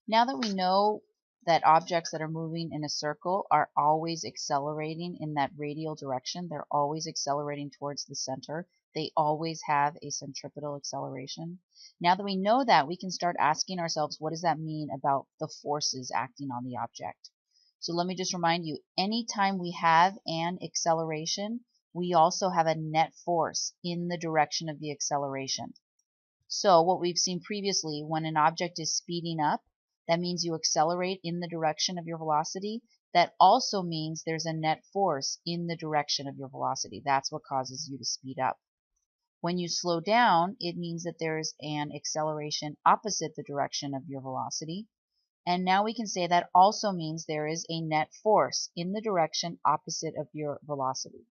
Now that we know that objects that are moving in a circle are always accelerating in that radial direction, they're always accelerating towards the center, they always have a centripetal acceleration. Now that we know that, we can start asking ourselves, what does that mean about the forces acting on the object? So let me just remind you, anytime we have an acceleration, we also have a net force in the direction of the acceleration. So what we've seen previously, when an object is speeding up, that means you accelerate in the direction of your velocity. That also means there's a net force in the direction of your velocity. That's what causes you to speed up. When you slow down, it means that there's an acceleration opposite the direction of your velocity. And now we can say that also means there is a net force in the direction opposite of your velocity.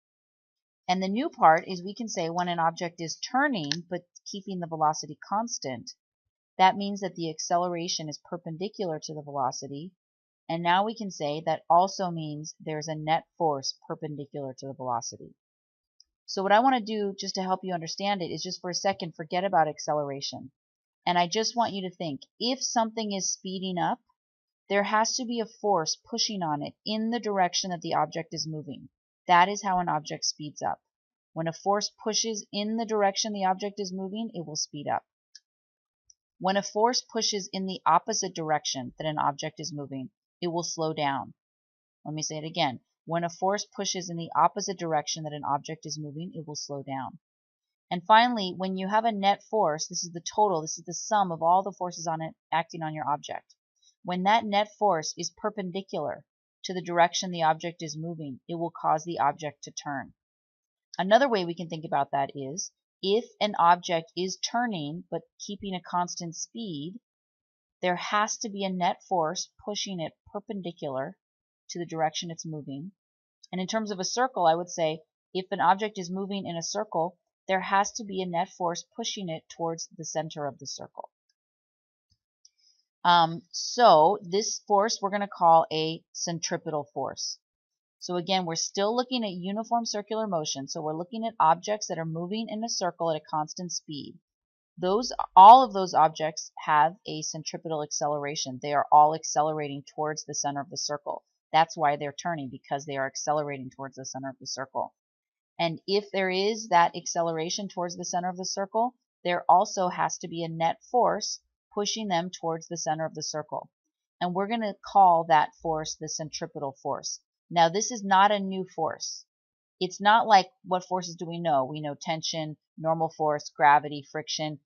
And the new part is we can say when an object is turning but keeping the velocity constant, that means that the acceleration is perpendicular to the velocity. And now we can say that also means there's a net force perpendicular to the velocity. So what I want to do just to help you understand it is just for a second forget about acceleration. And I just want you to think, if something is speeding up, there has to be a force pushing on it in the direction that the object is moving. That is how an object speeds up. When a force pushes in the direction the object is moving, it will speed up. When a force pushes in the opposite direction that an object is moving, it will slow down. Let me say it again. When a force pushes in the opposite direction that an object is moving, it will slow down. And finally, when you have a net force, this is the total, this is the sum of all the forces on it acting on your object. When that net force is perpendicular to the direction the object is moving, it will cause the object to turn. Another way we can think about that is, if an object is turning but keeping a constant speed, there has to be a net force pushing it perpendicular to the direction it's moving. And in terms of a circle, I would say if an object is moving in a circle, there has to be a net force pushing it towards the center of the circle. So this force we're going to call a centripetal force. So again, we're still looking at uniform circular motion. So we're looking at objects that are moving in a circle at a constant speed. All of those objects have a centripetal acceleration. They are all accelerating towards the center of the circle. That's why they're turning, because they are accelerating towards the center of the circle. And if there is that acceleration towards the center of the circle, there also has to be a net force pushing them towards the center of the circle. And we're going to call that force the centripetal force. Now, this is not a new force. It's not like, what forces do we know? We know tension, normal force, gravity, friction.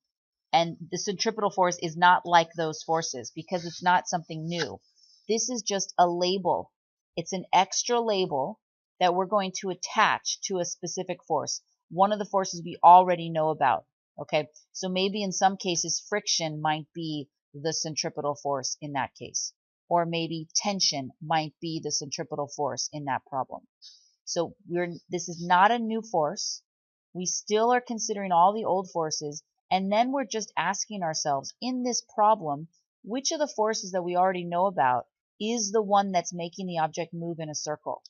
And the centripetal force is not like those forces because it's not something new. This is just a label. It's an extra label that we're going to attach to a specific force. One of the forces we already know about. Okay, so maybe in some cases friction might be the centripetal force in that case. Or maybe tension might be the centripetal force in that problem. So this is not a new force. We still are considering all the old forces, and then we're just asking ourselves, in this problem, which of the forces that we already know about is the one that's making the object move in a circle?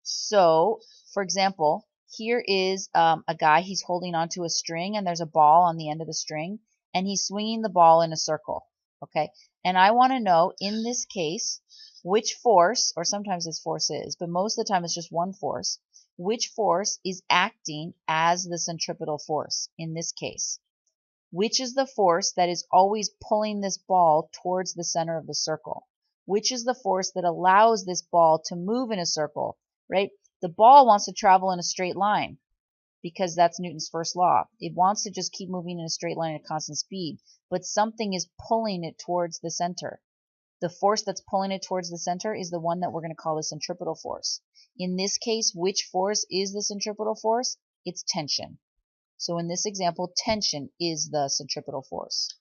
So, for example, here is a guy, he's holding onto a string, and there's a ball on the end of the string, and he's swinging the ball in a circle. Okay, and I want to know, in this case, which force, or sometimes it's forces, but most of the time it's just one force, which force is acting as the centripetal force in this case? Which is the force that is always pulling this ball towards the center of the circle? Which is the force that allows this ball to move in a circle, right? The ball wants to travel in a straight line because that's Newton's first law. It wants to just keep moving in a straight line at constant speed, but something is pulling it towards the center. The force that's pulling it towards the center is the one that we're going to call the centripetal force. In this case, which force is the centripetal force? It's tension. So in this example, tension is the centripetal force.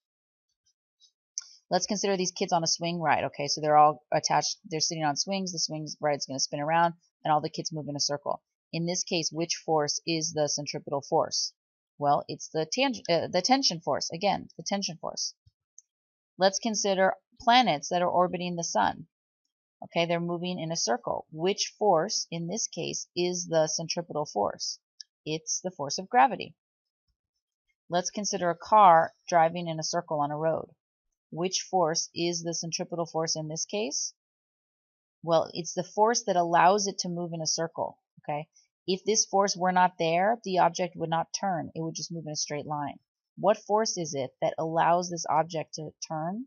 Let's consider these kids on a swing ride. Okay, so they're all attached, they're sitting on swings, the swing ride's going to spin around, and all the kids move in a circle. In this case, which force is the centripetal force? Well, it's the tension force. Again, the tension force. Let's consider planets that are orbiting the sun. Okay, they're moving in a circle. Which force, in this case, is the centripetal force? It's the force of gravity. Let's consider a car driving in a circle on a road. Which force is the centripetal force in this case? Well, it's the force that allows it to move in a circle, okay? If this force were not there, the object would not turn. It would just move in a straight line. What force is it that allows this object to turn?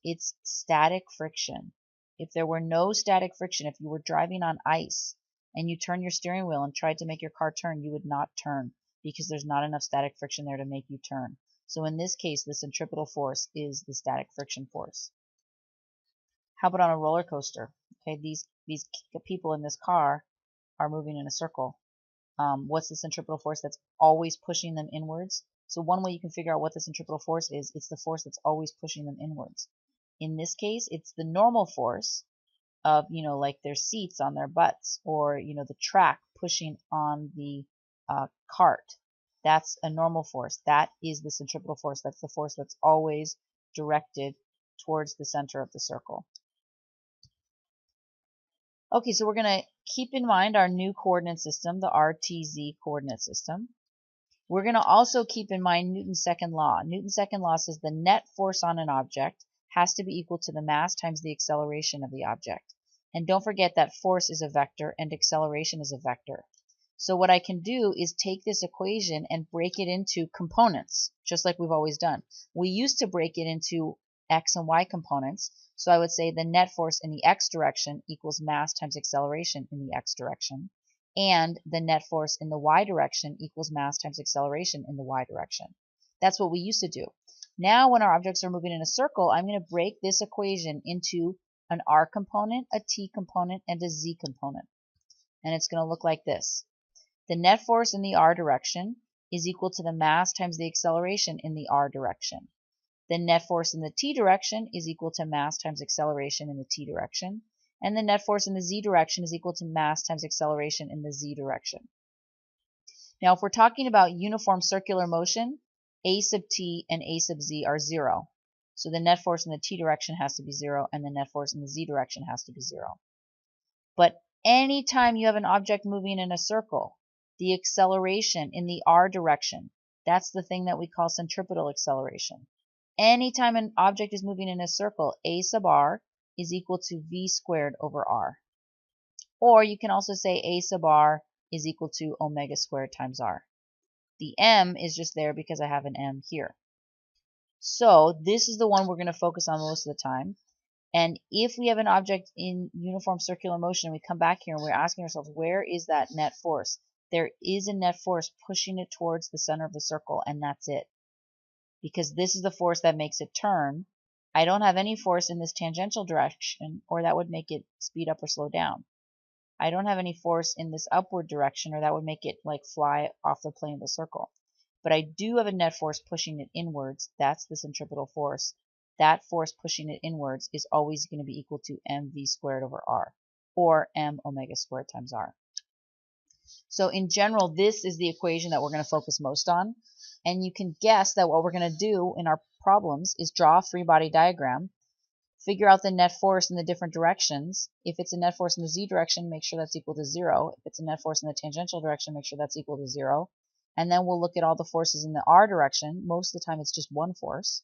It's static friction. If there were no static friction, if you were driving on ice and you turn your steering wheel and tried to make your car turn, you would not turn because there's not enough static friction there to make you turn. So in this case, the centripetal force is the static friction force. How about on a roller coaster? Okay, these people in this car are moving in a circle. What's the centripetal force that's always pushing them inwards? So one way you can figure out what the centripetal force is, it's the force that's always pushing them inwards. In this case, it's the normal force of, like their seats on their butts, or, the track pushing on the cart. That's a normal force. That is the centripetal force. That's the force that's always directed towards the center of the circle. Okay, so we're going to keep in mind our new coordinate system, the RTZ coordinate system. We're going to also keep in mind Newton's second law. Newton's second law says the net force on an object has to be equal to the mass times the acceleration of the object. And don't forget that force is a vector and acceleration is a vector. So what I can do is take this equation and break it into components, just like we've always done. We used to break it into x and y components. So I would say the net force in the x direction equals mass times acceleration in the x direction. And the net force in the y direction equals mass times acceleration in the y direction. That's what we used to do. Now when our objects are moving in a circle, I'm going to break this equation into an r component, a t component, and a z component. And it's going to look like this. The net force in the r direction is equal to the mass times the acceleration in the r direction. The net force in the t direction is equal to mass times acceleration in the t direction. And the net force in the z direction is equal to mass times acceleration in the z direction. Now, if we're talking about uniform circular motion, a sub t and a sub z are 0. So the net force in the t direction has to be 0, and the net force in the z direction has to be 0. But anytime you have an object moving in a circle, the acceleration in the r direction, that's the thing that we call centripetal acceleration. Anytime an object is moving in a circle, a sub r is equal to v squared over r. Or you can also say a sub r is equal to omega squared times r. The m is just there because I have an m here. So this is the one we're going to focus on most of the time. And if we have an object in uniform circular motion, we come back here and we're asking ourselves, where is that net force? There is a net force pushing it towards the center of the circle, and that's it. Because this is the force that makes it turn. I don't have any force in this tangential direction, or that would make it speed up or slow down. I don't have any force in this upward direction, or that would make it like fly off the plane of the circle. But I do have a net force pushing it inwards. That's the centripetal force. That force pushing it inwards is always going to be equal to mv squared over r, or m omega squared times r. So in general, this is the equation that we're going to focus most on. And you can guess that what we're going to do in our problems is draw a free body diagram, figure out the net force in the different directions. If it's a net force in the z direction, make sure that's equal to 0. If it's a net force in the tangential direction, make sure that's equal to 0. And then we'll look at all the forces in the r direction. Most of the time it's just one force.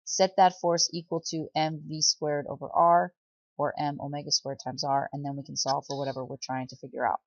Set that force equal to mv squared over r, or m omega squared times r, and then we can solve for whatever we're trying to figure out.